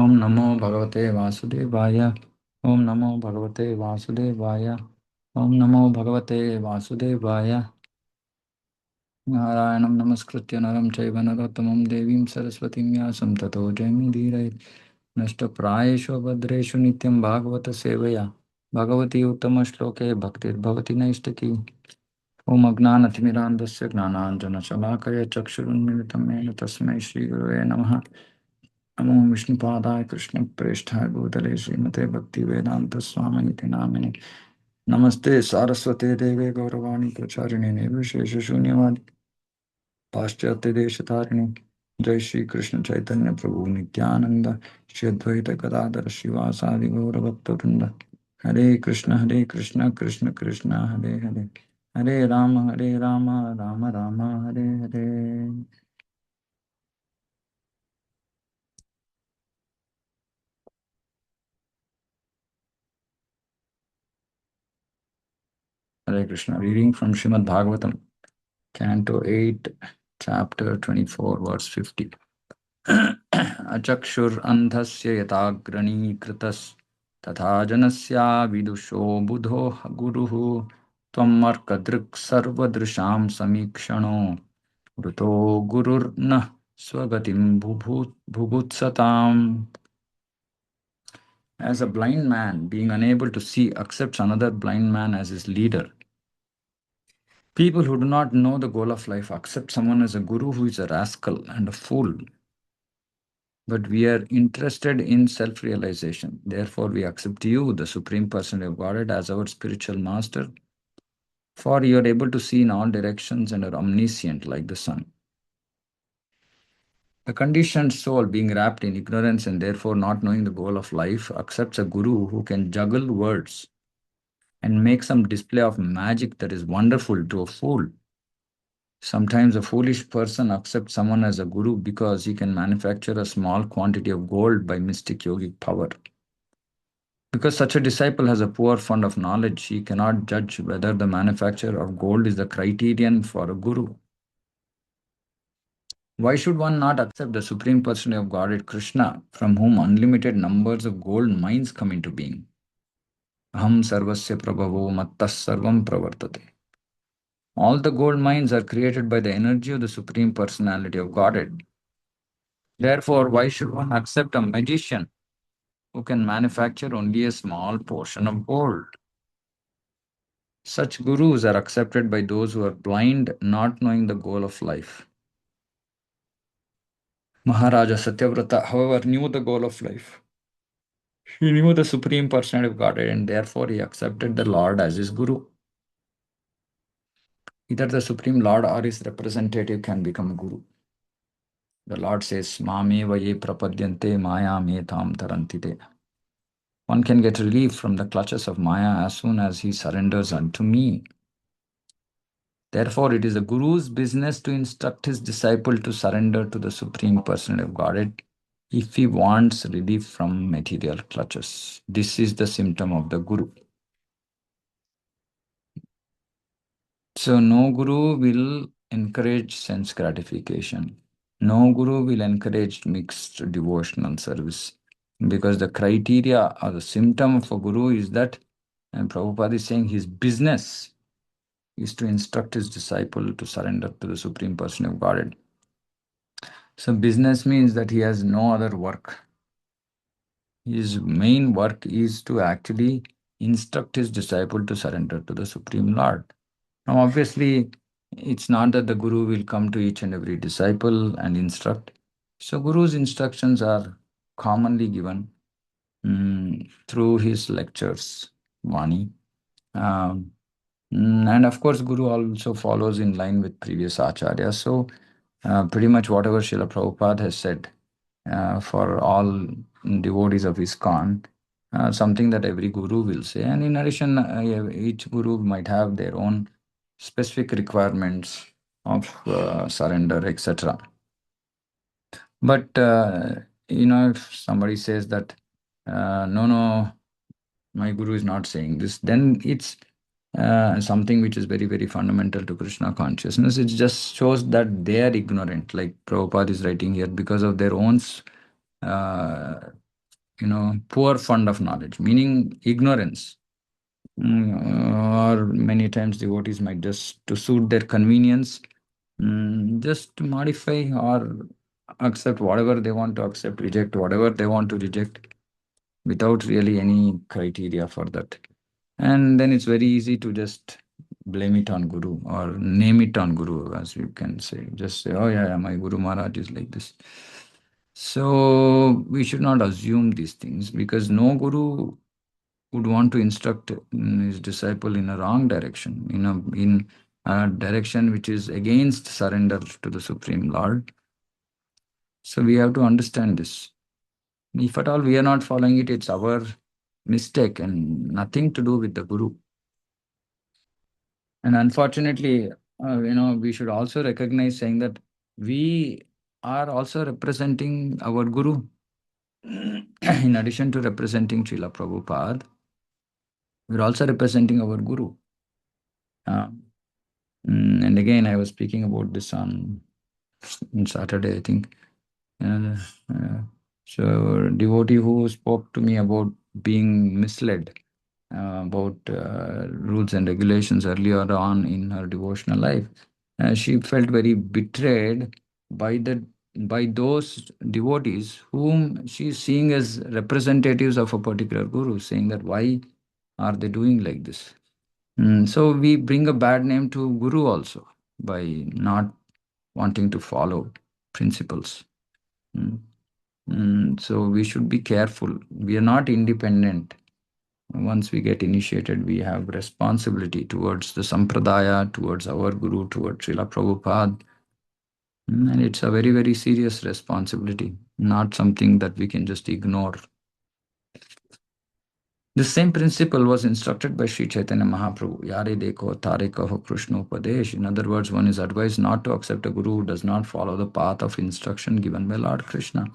Om Namo Bhagavate Vasudevaya. Om Namo Bhagavate Vasudevaya. Om Namo Bhagavate Vasudevaya. Narayanam Namaskritya Naram Chaiva Narottamam Devim Saraswatim Vyasam Tato Jaimi Dhirayat Nashta Prayeshu Bhadreshu Nityam Bhagavata Sevaya Bhagavati Uttama Shloke Bhaktir Bhavati Naistaki Om Agnanathmirandasya Gnananjana Shalakaya Chakshurunmilitam Mena Tasmai Shri Gurave Namaha Namo Vishnupadaya Krishna Preshthaya Bhutale Srimate Bhakti Vedanta Swami Iti Namine Namaste Saraswate Deve Gauravani Pracharine Nirvishesha Shunyavadi Paschatya Deshatarine Jai Shri Krishna Chaitanya Prabhu Nityananda Shri Advaita Gadadhara Shivasadi Gauravata Hare Krishna Krishna Krishna Hare Hare Hare Rama Rama Rama Hare Hare Hare Krishna. Reading from Srimad Bhagavatam, Canto 8, Chapter 24, verse 50. Achakshur andhasya yatagrani kritas tatha janasya vidusho budho guruhu tvam arkadrik sarvadrisham samikshano vruto gururna swagatim bhubutsatam. As a blind man, being unable to see, accepts another blind man as his leader. People who do not know the goal of life accept someone as a guru who is a rascal and a fool. But we are interested in self-realization. Therefore, we accept you, the Supreme Personality of Godhead, as our spiritual master. For you are able to see in all directions and are omniscient like the sun. The conditioned soul, being wrapped in ignorance and therefore not knowing the goal of life, accepts a guru who can juggle words and make some display of magic that is wonderful to a fool. Sometimes a foolish person accepts someone as a guru because he can manufacture a small quantity of gold by mystic yogic power. Because such a disciple has a poor fund of knowledge, he cannot judge whether the manufacture of gold is the criterion for a guru. Why should one not accept the Supreme Personality of Godhead Krishna, from whom unlimited numbers of gold mines come into being? Aham sarvasya prabhavo mattas sarvam pravartate. All the gold mines are created by the energy of the Supreme Personality of Godhead. Therefore, why should one accept a magician who can manufacture only a small portion of gold? Such gurus are accepted by those who are blind, not knowing the goal of life. Maharaja Satyavrata, however, knew the goal of life. He knew the Supreme Personality of Godhead and therefore he accepted the Lord as his guru. Either the Supreme Lord or his representative can become a guru. The Lord says, Mameva ye prapadyante maya me tam tarantite. One can get relief from the clutches of Maya as soon as he surrenders unto me. Therefore, it is the Guru's business to instruct his disciple to surrender to the Supreme Personality of Godhead if he wants relief from material clutches. This is the symptom of the Guru. So, no Guru will encourage sense gratification. No Guru will encourage mixed devotional service. Because the criteria or the symptom of a Guru is that, and Prabhupada is saying his business is to instruct his disciple to surrender to the Supreme Person of Godhead. So business means that he has no other work. His main work is to actually instruct his disciple to surrender to the Supreme Lord. Now obviously, it's not that the Guru will come to each and every disciple and instruct. So Guru's instructions are commonly given through his lectures, Vani. And of course, Guru also follows in line with previous acharyas. So, pretty much whatever Srila Prabhupada has said for all devotees of ISKCON, something that every Guru will say. And in addition, each Guru might have their own specific requirements of surrender, etc. But, if somebody says that, no, my Guru is not saying this, then it's something which is very, very fundamental to Krishna consciousness. It just shows that they are ignorant, like Prabhupada is writing here, because of their own poor fund of knowledge, meaning ignorance. Or many times devotees might just to suit their convenience, just modify or accept whatever they want to accept, reject whatever they want to reject without really any criteria for that. And then it's very easy to just blame it on Guru or name it on Guru, as you can say. Just say, oh, yeah, yeah, my Guru Maharaj is like this. So we should not assume these things, because no Guru would want to instruct his disciple in a wrong direction, in a direction which is against surrender to the Supreme Lord. So we have to understand this. If at all we are not following it, it's our mistake and nothing to do with the Guru. And unfortunately, we should also recognize saying that we are also representing our Guru. In addition to representing Srila Prabhupada, we're also representing our Guru. Uh, and again, I was speaking about this on Saturday, I think. Uh, uh, so, devotee who spoke to me about being misled about rules and regulations earlier on in her devotional life. She felt very betrayed by by those devotees whom she is seeing as representatives of a particular guru, saying that why are they doing like this? So we bring a bad name to guru also by not wanting to follow principles. Mm. So we should be careful. We are not independent. Once we get initiated, we have responsibility towards the sampradaya, towards our guru, towards Srila Prabhupada. And it's a very, very serious responsibility, not something that we can just ignore. The same principle was instructed by Sri Chaitanya Mahaprabhu. Yare dekho tare kaho Krishna Upadesh. In other words, one is advised not to accept a guru who does not follow the path of instruction given by Lord Krishna.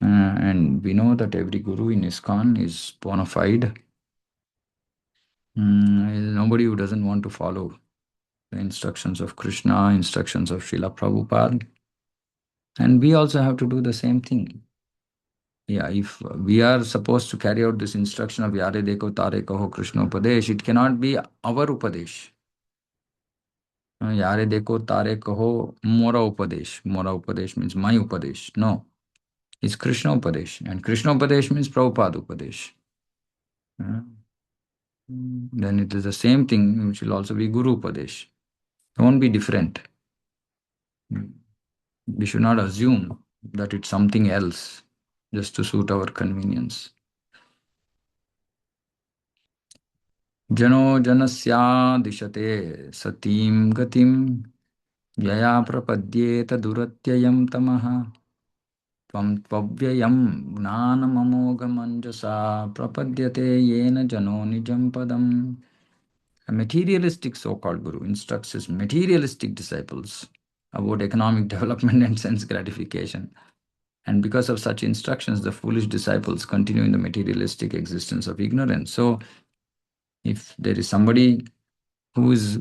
And we know that every guru in ISKCON is bona fide. Nobody who doesn't want to follow the instructions of Krishna, instructions of Srila Prabhupada. And we also have to do the same thing. Yeah, if we are supposed to carry out this instruction of Yare Dekho Tare Kaho Krishna Upadesh, it cannot be our Upadesh. Yare Dekho Tare Kaho Mora Upadesh. Mora Upadesh means my Upadesh. No, it's Krishna Upadesh. And Krishna Upadesh means Prabhupada Upadesh. Uh, Then it is the same thing, which will also be Guru Upadesh. It won't be different. We should not assume that it's something else just to suit our convenience. Jano janasya dishate satim gatim yaya prapadyeta duratyayam tamaha tvam tvavyayam gnanam amogamanjasa prapadyate yena jano nijam padam. A materialistic so-called guru instructs his materialistic disciples about economic development and sense gratification. And because of such instructions, the foolish disciples continue in the materialistic existence of ignorance. So, if there is somebody who is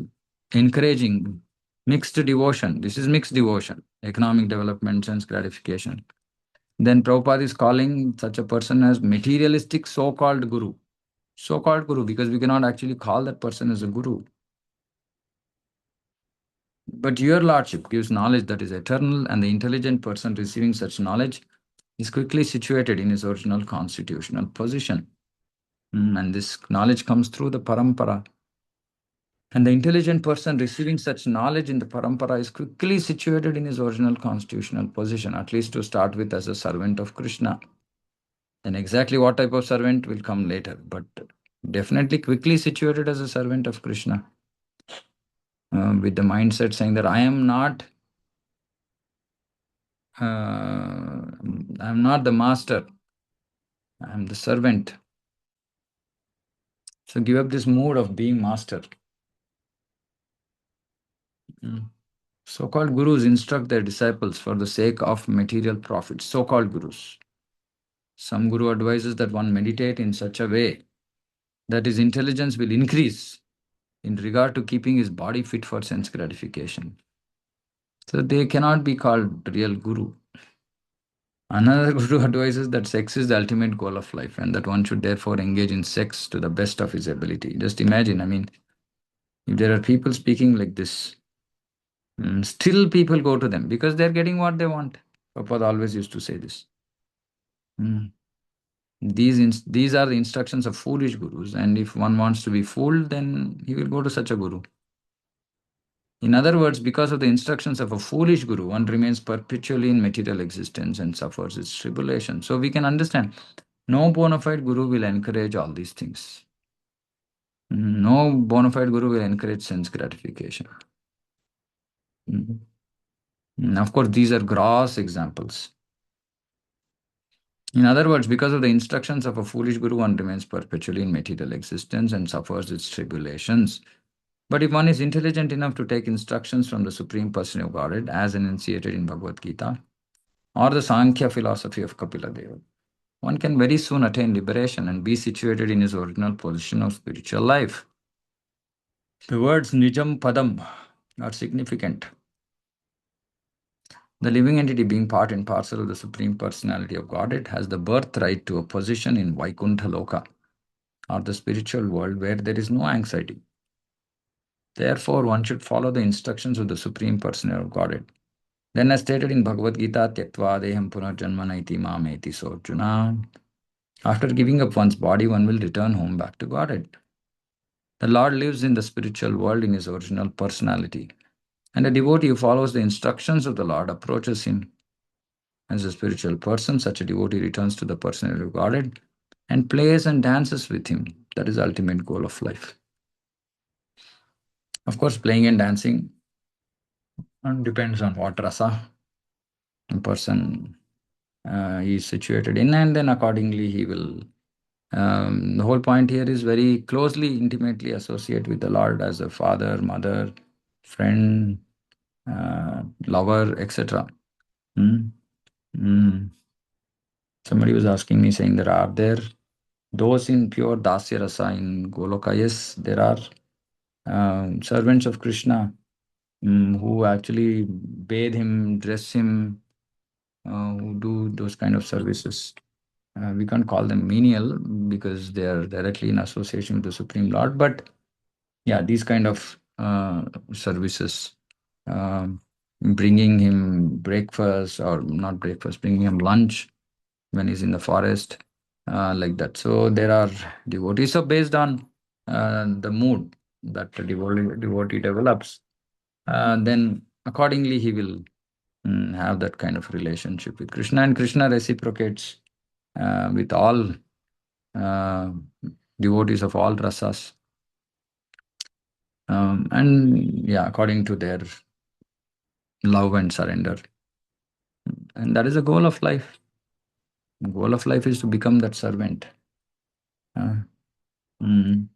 encouraging mixed devotion, this is mixed devotion, economic development, sense gratification, then Prabhupada is calling such a person as materialistic so called guru. So called guru, because we cannot actually call that person as a guru. But your Lordship gives knowledge that is eternal, and the intelligent person receiving such knowledge is quickly situated in his original constitutional position. And this knowledge comes through the parampara. And the intelligent person receiving such knowledge in the parampara is quickly situated in his original constitutional position, at least to start with, as a servant of Krishna. Then exactly what type of servant will come later, but definitely quickly situated as a servant of Krishna, with the mindset saying that I am not the master, I am the servant. So give up this mood of being master. So-called gurus instruct their disciples for the sake of material profit. So-called gurus. Some guru advises that one meditate in such a way that his intelligence will increase in regard to keeping his body fit for sense gratification. So they cannot be called real guru. Another guru advises that sex is the ultimate goal of life and that one should therefore engage in sex to the best of his ability. Just imagine, I mean, if there are people speaking like this, still people go to them because they're getting what they want. Prabhupada always used to say this. Mm. These are the instructions of foolish gurus, and if one wants to be fooled, then he will go to such a guru. In other words, because of the instructions of a foolish guru, one remains perpetually in material existence and suffers its tribulation. So we can understand no bona fide guru will encourage all these things. No bona fide guru will encourage sense gratification. Mhm. Of course, these are gross examples. In other words, because of the instructions of a foolish guru, one remains perpetually in material existence and suffers its tribulations. But if one is intelligent enough to take instructions from the Supreme Person of Godhead, as enunciated in Bhagavad Gita, or the Sankhya philosophy of Kapila Deva, one can very soon attain liberation and be situated in his original position of spiritual life. The words Nijam Padam are significant. The living entity, being part and parcel of the Supreme Personality of Godhead, has the birthright to a position in Vaikuntha Loka, or the spiritual world where there is no anxiety. Therefore, one should follow the instructions of the Supreme Personality of Godhead. Then, as stated in Bhagavad Gita, Tyaktva deham punarjanmana iti mameti so Arjuna. After giving up one's body, one will return home back to Godhead. The Lord lives in the spiritual world in his original personality, and a devotee who follows the instructions of the Lord approaches him. As a spiritual person, such a devotee returns to the personality of Godhead and plays and dances with him. That is the ultimate goal of life. Of course, playing and dancing depends on what rasa a person is situated in, and then accordingly he will. The whole point here is very closely, intimately associate with the Lord as a father, mother, friend, lover, etc. Mm, mm. Somebody was asking me, saying that are there those in pure Dasya Rasa in Goloka? Yes, there are servants of Krishna who actually bathe him, dress him, who do those kind of services. We can't call them menial because they are directly in association with the Supreme Lord, but yeah, these kind of services, um, bringing him breakfast or not breakfast, bringing him lunch when he's in the forest, like that. So there are devotees. So based on the mood that the devotee develops, then accordingly he will have that kind of relationship with Krishna, and Krishna reciprocates with all uh, devotees of all rasas, and yeah, according to their love and surrender. And that is the goal of life. The goal of life is to become that servant. Uh, mm,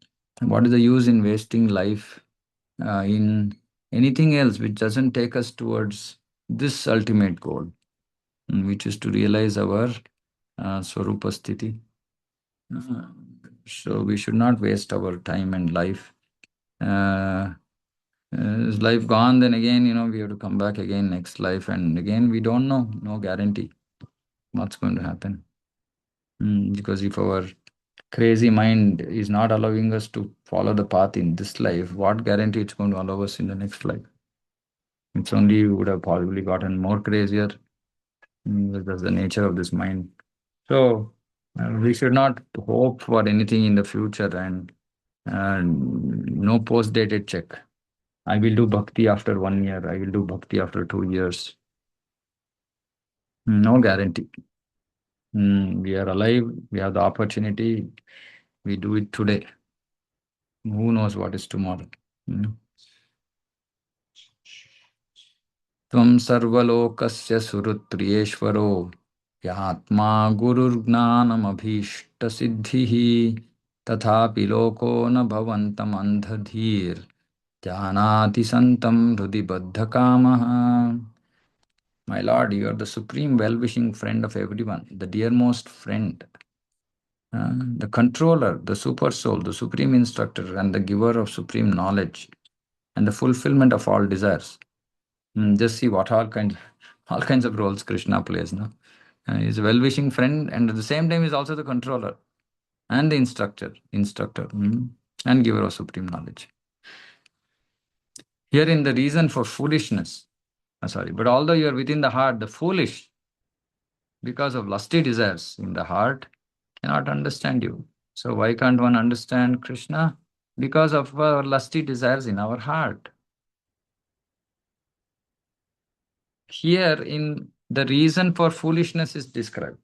what is the use in wasting life in anything else which doesn't take us towards this ultimate goal, which is to realize our Swarupa Sthiti. Uh, so we should not waste our time and life. Uh, is life gone, then again, we have to come back again next life, and again, we don't know, no guarantee what's going to happen. Because if our crazy mind is not allowing us to follow the path in this life, what guarantee it's going to allow us in the next life? It's only we would have probably gotten more crazier. That's the nature of this mind. So we should not hope for anything in the future and no post-dated check. I will do bhakti after 1 year. I will do bhakti after 2 years. No guarantee. We are alive. We have the opportunity. We do it today. Who knows what is tomorrow? Hmm. त्वं सर्वलोकस्य सुहृत्प्रियेश्वरो यात्मा गुरुर्ज्ञानमभीष्टसिद्धिः तथापि लोको न भवन्तम् अन्धधीर् जानाति सन्तं हृदि बद्धकामः. My Lord, you are the supreme well-wishing friend of everyone, the dearmost friend, the controller, the super soul, the supreme instructor, and the giver of supreme knowledge, and the fulfillment of all desires. Just see what all kinds of roles Krishna plays, no? He's a well-wishing friend, and at the same time, he's also the controller and the instructor, and giver of supreme knowledge. Here in the reason for foolishness, sorry, but although you are within the heart, the foolish, because of lusty desires in the heart, cannot understand you. So why can't one understand Krishna? Because of our lusty desires in our heart. Here in the reason for foolishness is described.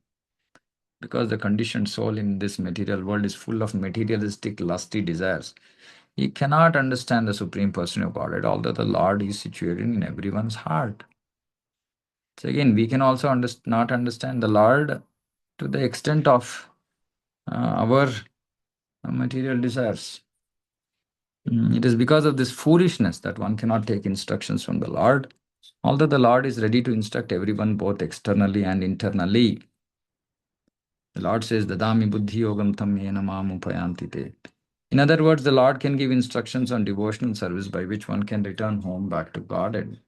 Because the conditioned soul in this material world is full of materialistic, lusty desires. He cannot understand the Supreme Person of Godhead, although the Lord is situated in everyone's heart. So again, we can also not understand the Lord to the extent of our material desires. It is because of this foolishness that one cannot take instructions from the Lord, although the Lord is ready to instruct everyone both externally and internally. The Lord says, Dadami buddhi yogam tam yena mam upayanti te. In other words, the Lord can give instructions on devotional service by which one can return home back to God. And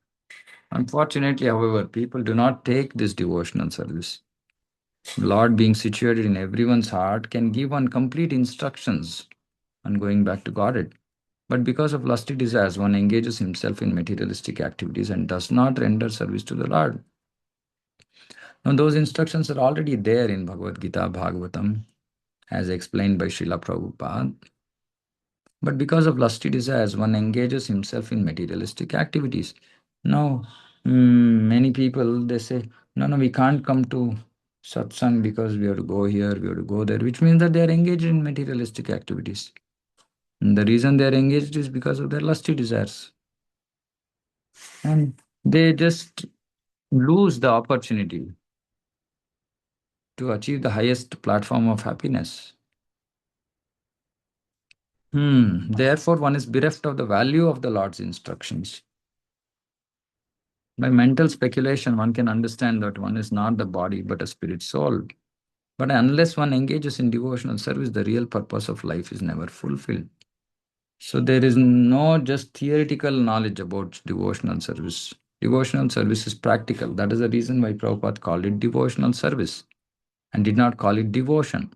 unfortunately, however, people do not take this devotional service. The Lord, being situated in everyone's heart, can give one complete instructions on going back to Godhead. But because of lusty desires, one engages himself in materialistic activities and does not render service to the Lord. Now, those instructions are already there in Bhagavad Gita, Bhagavatam, as explained by Srila Prabhupada. But because of lusty desires, one engages himself in materialistic activities. Now, many people, they say, no, no, we can't come to satsang because we have to go here, we have to go there, which means that they are engaged in materialistic activities. And the reason they are engaged is because of their lusty desires. And they just lose the opportunity to achieve the highest platform of happiness. Therefore, one is bereft of the value of the Lord's instructions. By mental speculation, one can understand that one is not the body but a spirit soul. But unless one engages in devotional service, the real purpose of life is never fulfilled. So there is no just theoretical knowledge about devotional service. Devotional service is practical. That is the reason why Prabhupada called it devotional service and did not call it devotion.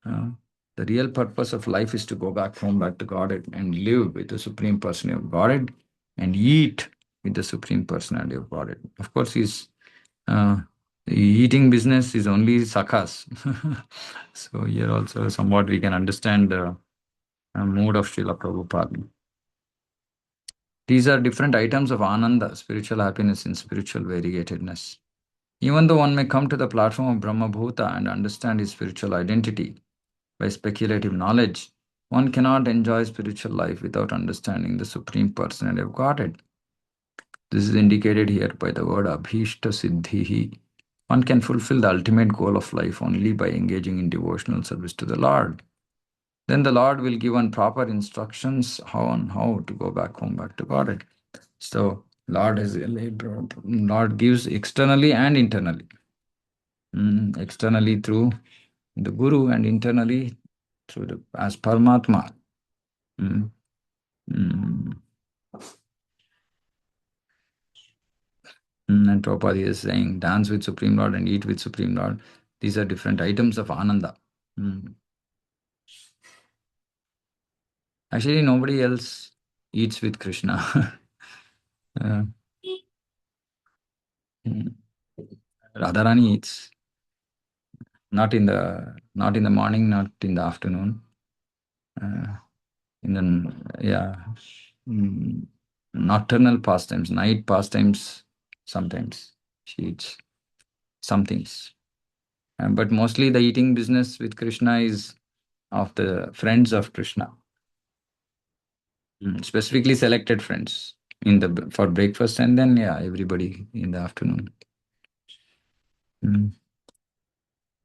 Uh, the real purpose of life is to go back home, back to Godhead, and live with the Supreme Personality of Godhead and eat with the Supreme Personality of Godhead. Of course, uh, the eating business is only sakas. So here also somewhat we can understand the mood of Srila Prabhupada. These are different items of ananda, spiritual happiness in spiritual variegatedness. Even though one may come to the platform of Brahma Bhuta and understand his spiritual identity, by speculative knowledge, one cannot enjoy spiritual life without understanding the Supreme Personality of Godhead. This is indicated here by the word Abhishta Siddhihi. One can fulfill the ultimate goal of life only by engaging in devotional service to the Lord. Then the Lord will give one proper instructions how to go back home, back to Godhead. So Lord gives externally and internally. Externally through the Guru and internally through as Paramatma. Mm, mm, And Prabhupada is saying, dance with Supreme Lord and eat with Supreme Lord. These are different items of Ananda. Mm. Actually, nobody else eats with Krishna. uh, mm. Radharani eats, not in the morning, not in the afternoon. Uh, in the yeah, mm, nocturnal pastimes, night pastimes. Sometimes she eats some things, but mostly the eating business with Krishna is of the friends of Krishna. Specifically selected friends in the for breakfast, and then everybody in the afternoon. Mm.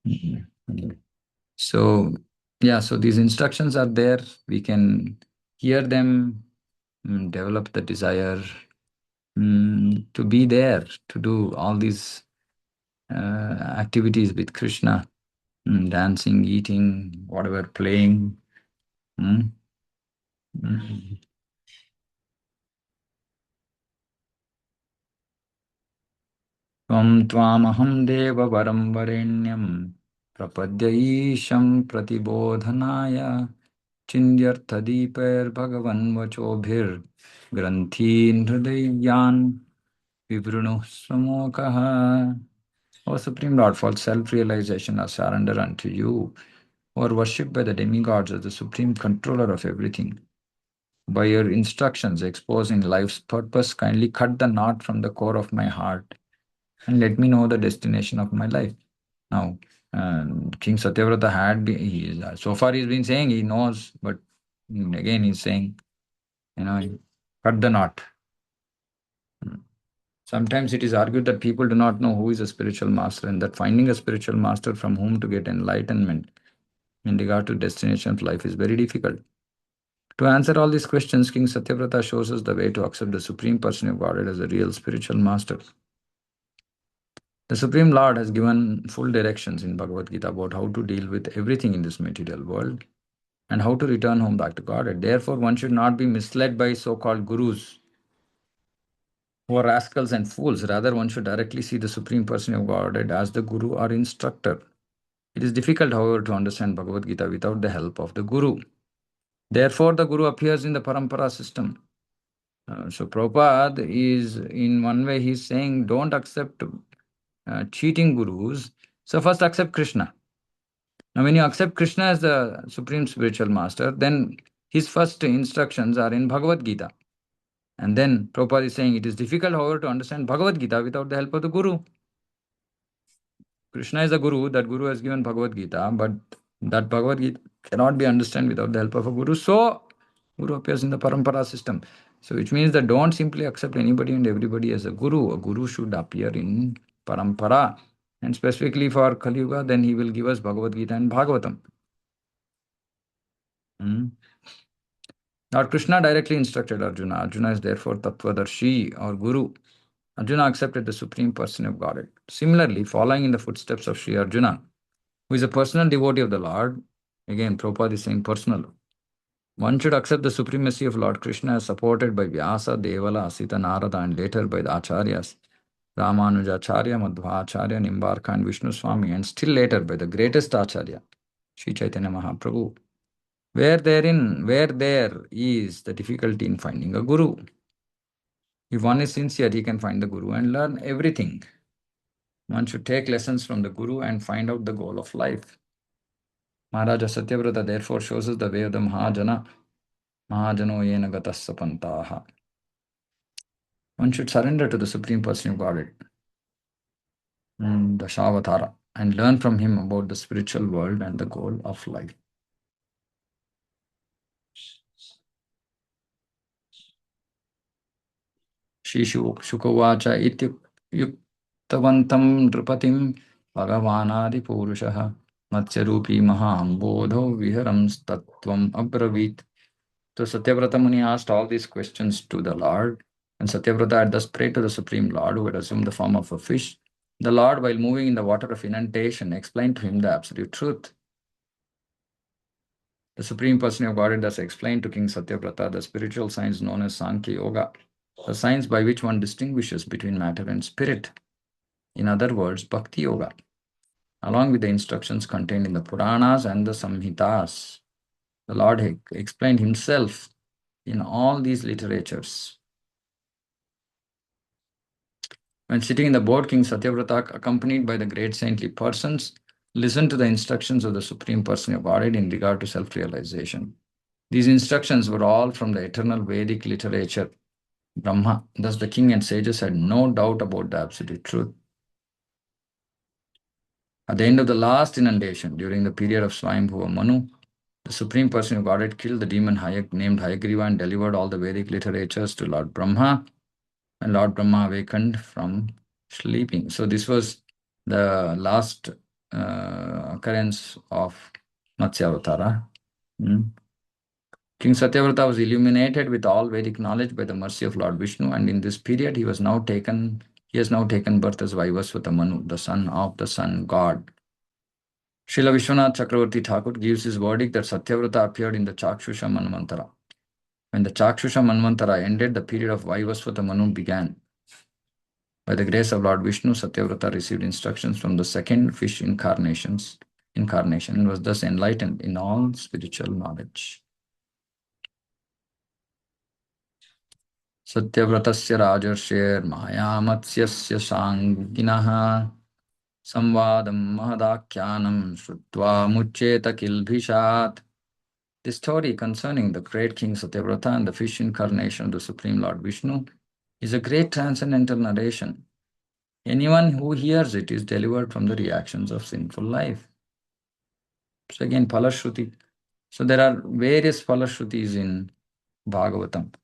Mm. Mm. So so these instructions are there. We can hear them, develop the desire to be there, to do all these activities with Krishna, dancing, eating, whatever, playing. Mm. Mm. Tvam tvamaham deva varam varenyam prapadya isham pratibodhanaya Chindyarthadipair bhagavan vachobhir granthin hridayan vibruno samokaha. O Supreme Lord, for self-realization I surrender unto you, who are worshipped by the demigods as the supreme controller of everything. By your instructions exposing life's purpose, kindly cut the knot from the core of my heart and let me know the destination of my life. Now, King Satyavrata so far he's been saying he knows, but again he's saying, cut the knot. Sometimes it is argued that people do not know who is a spiritual master and that finding a spiritual master from whom to get enlightenment in regard to destination of life is very difficult. To answer all these questions, King Satyavrata shows us the way to accept the Supreme Person of Godhead as a real spiritual master. The Supreme Lord has given full directions in Bhagavad Gita about how to deal with everything in this material world and how to return home back to Godhead. Therefore, one should not be misled by so-called gurus who are rascals and fools. Rather, one should directly see the Supreme Person of Godhead as the Guru or instructor. It is difficult, however, to understand Bhagavad Gita without the help of the Guru. Therefore, the Guru appears in the Parampara system. So Prabhupada is, in one way, he's saying, don't accept cheating gurus. So first accept Krishna. Now when you accept Krishna as the supreme spiritual master, then his first instructions are in Bhagavad Gita. And then Prabhupada is saying it is difficult, however, to understand Bhagavad Gita without the help of the Guru. Krishna is the Guru, that Guru has given Bhagavad Gita, but that Bhagavad Gita cannot be understood without the help of a Guru. So, Guru appears in the Parampara system. So, which means that don't simply accept anybody and everybody as a Guru. A Guru should appear in Parampara. And specifically for Kali Yuga, then he will give us Bhagavad Gita and Bhagavatam. Hmm. Lord Krishna directly instructed Arjuna. Arjuna is therefore Tattvadarshi or Guru. Arjuna accepted the Supreme Person of Godhead. Similarly, following in the footsteps of Sri Arjuna, who is a personal devotee of the Lord, again, Prabhupada is saying personal. One should accept the supremacy of Lord Krishna as supported by Vyasa, Devala, Asita, Narada, and later by the Acharyas, Ramanujacharya, Madhvacharya, Nimbarka, and Vishnu Swami, and still later by the greatest Acharya, Sri Chaitanya Mahaprabhu. Where there is the difficulty in finding a Guru. If one is sincere, he can find the Guru and learn everything. One should take lessons from the Guru and find out the goal of life. Maharaja Satyavrata therefore shows us the way of the Mahajana. Mahajano yena gatas sapantaha. One should surrender to the Supreme Person of Godhead, the Shavatara, and learn from him about the spiritual world and the goal of life. Shri Shukavacha ityuktavantam nripatim bhagavanadi purushaha matsyarupi mahambodho viharam tattvam abravit. So Satyavrata Muni asked all these questions to the Lord, and Satyavrata had thus prayed to the Supreme Lord, who had assumed the form of a fish. The Lord, while moving in the water of inundation, explained to him the absolute truth. The Supreme Person of Godhead thus explained to King Satyavrata the spiritual science known as Sankhya Yoga, the science by which one distinguishes between matter and spirit. In other words, Bhakti Yoga, along with the instructions contained in the Puranas and the Samhitas. The Lord explained himself in all these literatures. When sitting in the boat, King Satyavrata, accompanied by the great saintly persons, listened to the instructions of the Supreme Person of Godhead in regard to self-realization. These instructions were all from the eternal Vedic literature, Brahma. Thus the king and sages had no doubt about the absolute truth. At the end of the last inundation, during the period of Swayambhuva Manu, the Supreme Person of Godhead killed the demon named Hayagriva and delivered all the Vedic literatures to Lord Brahma, and Lord Brahma awakened from sleeping. So this was the last occurrence of Matsya Avatar. King Satyavrata was illuminated with all Vedic knowledge by the mercy of Lord Vishnu, and in this period he has now taken birth as Vaivasvata Manu, the son of the sun god. Srila Vishwanath Chakravarti Thakur gives his verdict that Satyavrata appeared in the Chakshusha Manvantara. When the Chakshusha Manvantara ended, the period of Vaivasvata Manu began. By the grace of Lord Vishnu, Satyavrata received instructions from the second fish incarnation and was thus enlightened in all spiritual knowledge. Satyavratasya rajarsher maya matsyasya sanginaha samvadam mahadakhyanam shrutva muccheta kilbhishat. The story concerning the great King Satyavrata and the fish incarnation of the Supreme Lord Vishnu is a great transcendental narration. Anyone who hears it is delivered from the reactions of sinful life. So again, Palashruti. So there are various Palashrutis in Bhagavatam.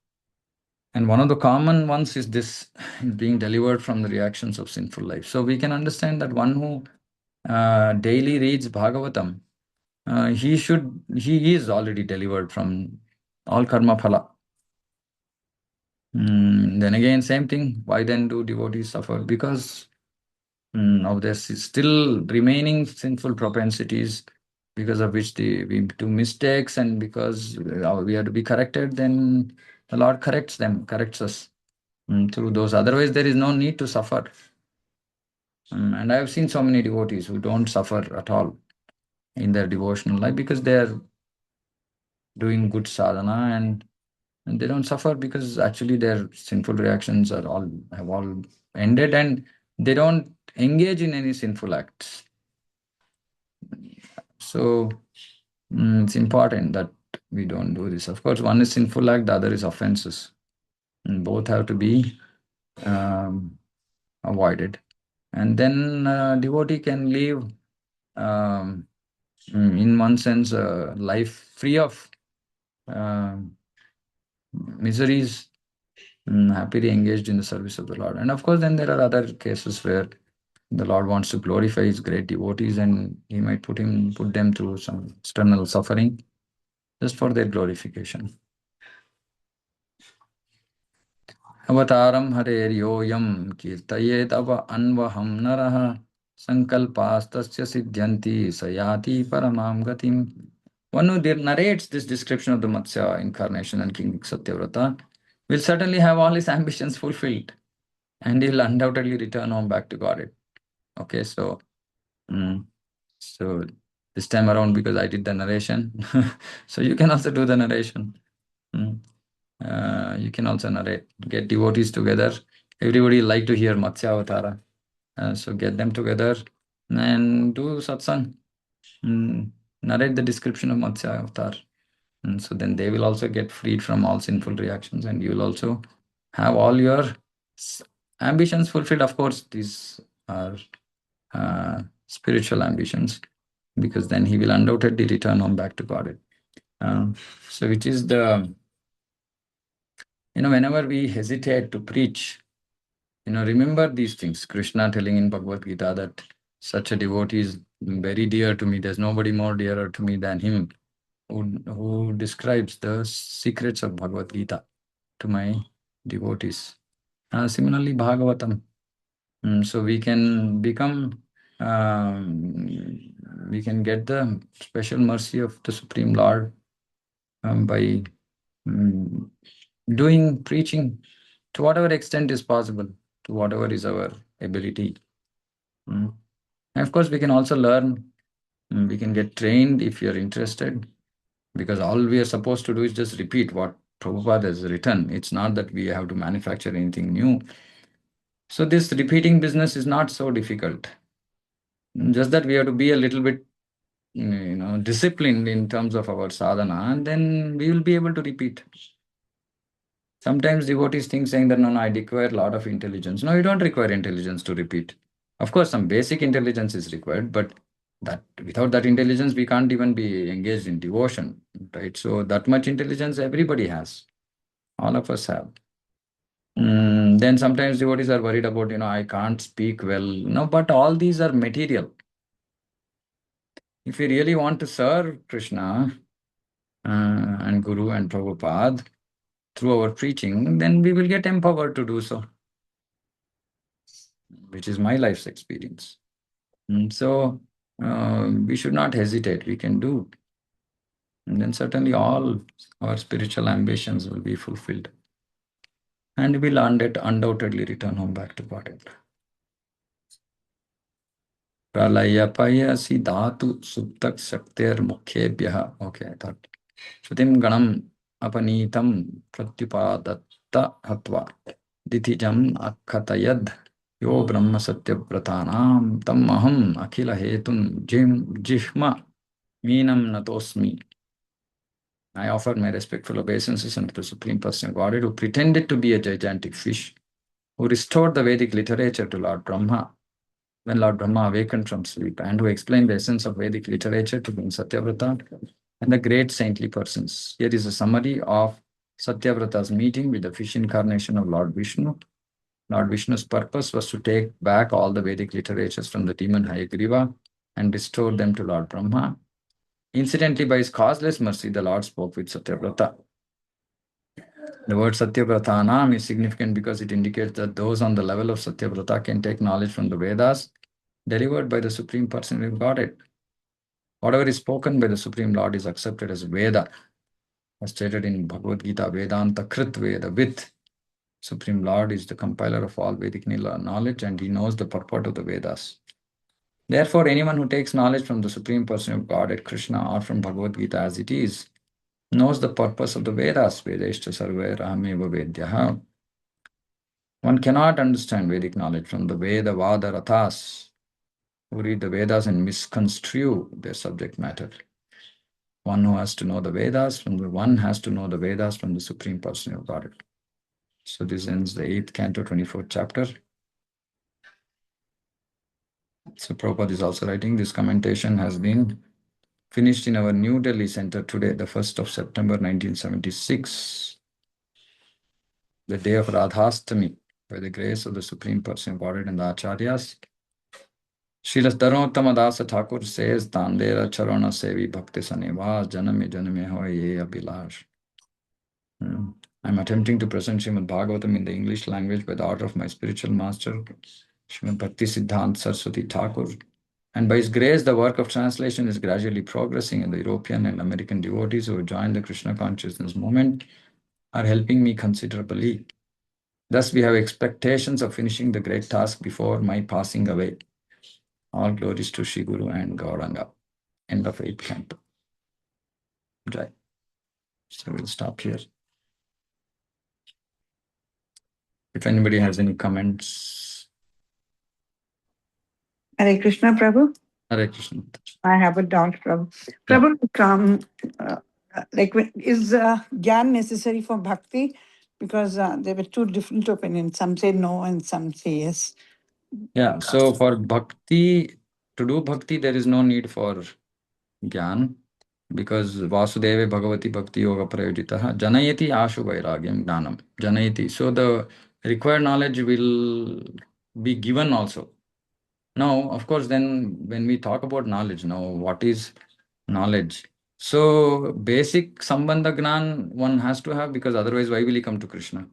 And one of the common ones is this being delivered from the reactions of sinful life. So we can understand that one who daily reads Bhagavatam, he is already delivered from all karma phala. Then again, same thing. Why then do devotees suffer? Because of their still remaining sinful propensities, because of which we do mistakes, and because we have to be corrected, then the Lord corrects us through those. Otherwise, there is no need to suffer. And I have seen so many devotees who don't suffer at all in their devotional life because they are doing good sadhana, and they don't suffer because actually their sinful reactions have all ended, and they don't engage in any sinful acts. So it's important that we don't do this. Of course, one is sinful act, the other is offenses. And both have to be um, avoided. And then devotee can live, um, in one sense, a life free of um miseries, happily engaged in the service of the Lord. And of course, then there are other cases where the Lord wants to glorify his great devotees, and he might put them through some external suffering just for their glorification. Avataram hareyoyam kirtayet ava anvaham naraha sankalpastasya siddhyanti sayati paramam gatim. One who narrates this description of the Matsya incarnation and King Satyavrata will certainly have all his ambitions fulfilled, and he'll undoubtedly return home back to Godhead. Okay, mm, so this time around, because I did the narration, so you can also do the narration. Mm. You can also narrate. Get devotees together. Everybody like to hear Matsya Avatar. So get them together and do satsang. Narrate the description of Matsya Avatar. So then they will also get freed from all sinful reactions, and you will also have all your s- ambitions fulfilled. Of course, these are spiritual ambitions, because then he will undoubtedly return home back to God. So which is the, whenever we hesitate to preach, remember these things. Krishna telling in Bhagavad Gita that such a devotee is very dear to me. There's nobody more dearer to me than him, who describes the secrets of Bhagavad Gita to my devotees. Similarly, Bhagavatam. So we can get the special mercy of the Supreme Lord by um, doing preaching to whatever extent is possible, to whatever is our ability. And of course, we can also learn, we can get trained if you're interested, because all we are supposed to do is just repeat what Prabhupada has written. It's not that we have to manufacture anything new. So this repeating business is not so difficult. Just that we have to be a little bit, disciplined in terms of our sadhana, and then we will be able to repeat. Sometimes devotees think saying that, no, no, I require a lot of intelligence. No, you don't require intelligence to repeat. Of course, some basic intelligence is required, but that without that intelligence, we can't even be engaged in devotion, right? So that much intelligence everybody has. All of us have. Then sometimes devotees are worried about, I can't speak well. No, but all these are material. If we really want to serve Krishna and Guru and Prabhupada through our preaching, then we will get empowered to do so, which is my life's experience. So we should not hesitate. We can do. And then certainly all our spiritual ambitions will be fulfilled. and will undoubtedly return home back to Godhead. Pralayapayasi dhatu subtak shaktir mukhebhyah. Okay, I thought. Shrutim ganam apanitam pratyupadatta hatva. Dithijam akhatayad yo brahma satyapratanam tam aham akhila hetun jihma meenam natosmi. I offered my respectful obeisances unto the Supreme Personal Godhead who pretended to be a gigantic fish, who restored the Vedic literature to Lord Brahma when Lord Brahma awakened from sleep, and who explained the essence of Vedic literature to King Satyavrata and the great saintly persons. Here is a summary of Satyavrata's meeting with the fish incarnation of Lord Vishnu. Lord Vishnu's purpose was to take back all the Vedic literatures from the demon Hayagriva and restore them to Lord Brahma. Incidentally, by his causeless mercy, the Lord spoke with Satyavrata. The word Satyavrata is significant because it indicates that those on the level of Satyavrata can take knowledge from the Vedas delivered by the Supreme Personality of Godhead. Whatever is spoken by the Supreme Lord is accepted as Veda, as stated in Bhagavad Gita, Vedanta Krit Veda, with Supreme Lord is the compiler of all Vedic knowledge and he knows the purport of the Vedas. Therefore, anyone who takes knowledge from the Supreme Person of Godhead, Krishna, or from Bhagavad Gita as it is, knows the purpose of the Vedas. Vedeshta sarve rahameva vedyaha. One cannot understand Vedic knowledge from the Veda Vada Rathas, who read the Vedas and misconstrue their subject matter. One who has to know the Vedas from the one has to know the Vedas from the Supreme Person of Godhead. So this ends the 8th canto, 24th chapter. So Prabhupada is also writing, this commentation has been finished in our New Delhi center today, the 1st of September 1976, the day of Radhastami, by the grace of the Supreme Person of Godhead and the Acharyas. Srila Dharottama Dasa Thakur says, Tandera Charana Sevi Bhakti Sanivas Janame Janame Hoye Ye Abhilash. I'm attempting to present Srimad Bhagavatam in the English language by the order of my spiritual master, Srimad Bhakti Siddhanta Saraswati Thakur. And by his grace, the work of translation is gradually progressing, and the European and American devotees who have joined the Krishna consciousness movement are helping me considerably. Thus, we have expectations of finishing the great task before my passing away. All glories to Shri Guru and Gauranga. End of 8th canto. Jai. So we'll stop here. If anybody has any comments. Hare Krishna, Prabhu. Hare Krishna. I have a doubt, Prabhu. Prabhu, is Gyan necessary for bhakti? Because there were two different opinions. Some say no and some say yes. Yeah, so for bhakti, to do bhakti, there is no need for Gyan, because Vasudeva Bhagavati Bhakti Yoga Prayojitaha Janayati Ashu Vairagyam Jnanam. Janayati. So the required knowledge will be given also. Now, of course, then when we talk about knowledge, now what is knowledge? So basic Sambandha Gnan one has to have, because otherwise why will he come to Krishna?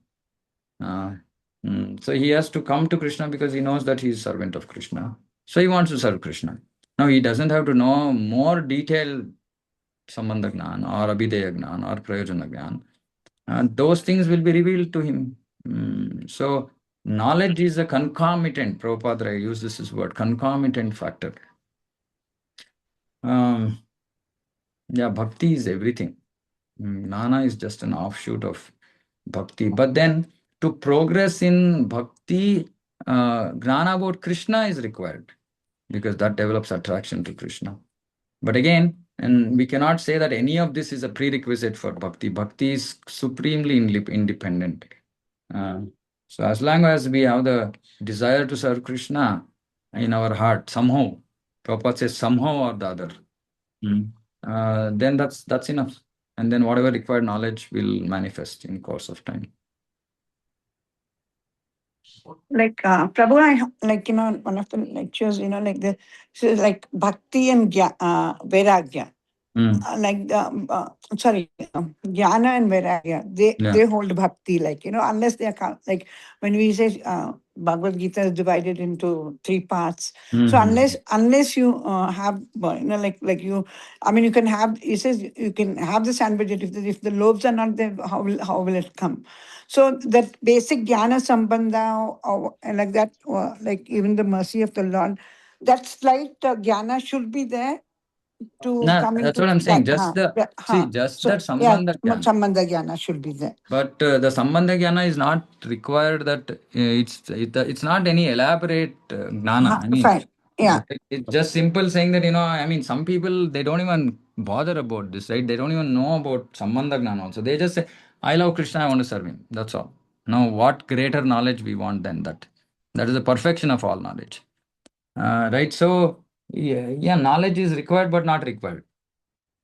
So he has to come to Krishna because he knows that he is servant of Krishna. So he wants to serve Krishna. Now he doesn't have to know more detailed Sambandha Gnan or Abhideya Gnan or Prayojana Gnan. Those things will be revealed to him. So knowledge is a concomitant, Prabhupada uses this word, concomitant factor. Yeah, bhakti is everything. Gnana is just an offshoot of bhakti. But then to progress in bhakti, gnana about Krishna is required, because that develops attraction to Krishna. But again, and we cannot say that any of this is a prerequisite for bhakti. Bhakti is supremely independent. So as long as we have the desire to serve Krishna in our heart, somehow, Prabhupada says somehow or the other, then that's enough. And then whatever required knowledge will manifest in course of time. Prabhu, one of the lectures, like the so like bhakti and vairagya. Mm. like sorry, jnana and vairagya, Yeah. they hold bhakti, like, unless they are like when we say Bhagavad Gita is divided into three parts. So Mm-hmm. unless you have like you, I mean, you can have, it says you can have the sandwich, if the loaves are not there, how will it come? So that basic jnana sambandha, or like that, like even the mercy of the Lord, that slight jnana should be there to No, come that's into what I'm saying. that. Just the see, just So that yeah, sambandha jnana. sambandha jnana should be there. But the sambandha jnana is not required. That it's not any elaborate jnana. I mean, Fine. Yeah. it's just simple saying that, I mean, some people, they don't even bother about this, right? They don't even know about sambandha jnana also. They just say, I love Krishna, I want to serve him. That's all. Now, what greater knowledge we want than that? That is the perfection of all knowledge. Right? So, yeah, knowledge is required but not required.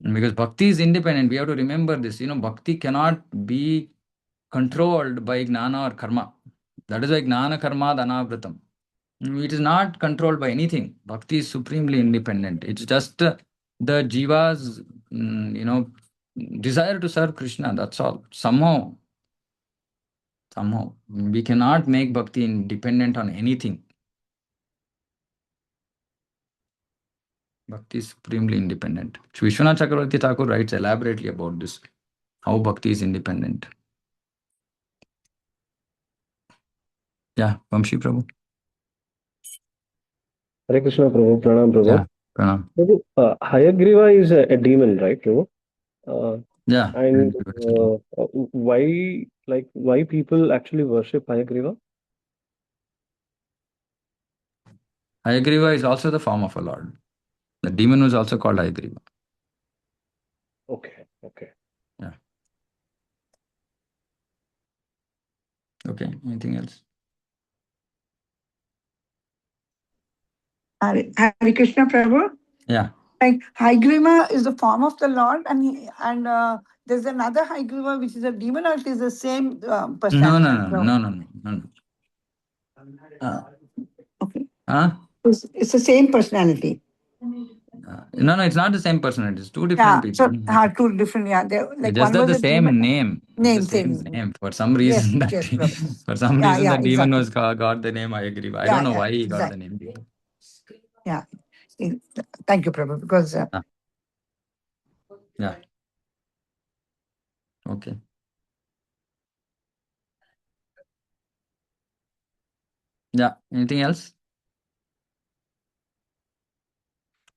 Because bhakti is independent. We have to remember this. Bhakti cannot be controlled by gnana or karma. That is why gnana karma dhanavritam. It is not controlled by anything. Bhakti is supremely independent. It's just the jiva's, desire to serve Krishna. That's all. Somehow, we cannot make bhakti dependent on anything. Bhakti is supremely independent. Vishwanath Chakravarti Thakur writes elaborately about this, how bhakti is independent. Yeah, Vamshi Prabhu. Hare Krishna, Prabhu. Pranam, Prabhu. Yeah, Pranam. Prabhu, Hayagriva is a demon, right, Prabhu? Uh, Yeah, and why people actually worship Hayagriva? Hayagriva is also the form of a lord. The demon was also called Hayagriva. Okay, okay. Yeah. Okay, anything else? Hare Krishna Prabhu. Yeah. Like Haigrima is the form of the Lord, and there's another Haigrima which is a demon, or it is the same No, personality. no, no, no, no, no, no, no. Okay. Huh? It's the same personality. No, it's not the same person. It's two different Yeah. people. So two different. Yeah. It's Like just one that was the a demon. same name. It's the Name, same same. name. For some Yes, reason, yes, Prabhu. for some Yeah, reason, yeah, the demon exactly. was got the name Hayagriva. I Yeah, don't know yeah, why he got the exactly. name. Yeah. Thank you, Prabhu, because Yeah. Okay. Yeah. Anything else?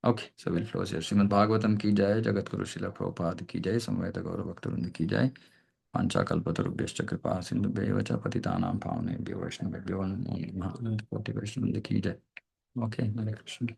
Okay, so we'll close here. Srimad Bhagavatam ki jai, Jagat Guru Srila Prabhupada ki jai, Samveta Gaura Bhaktarvrinda ki jai, Panchakalpatarubhyascha kripa sindhubhyo cha patitanam pavanebhyo vaishnavebhyo namo namaha. Koti Vaishnavrinda ki jai. Okay, Hare Krishna.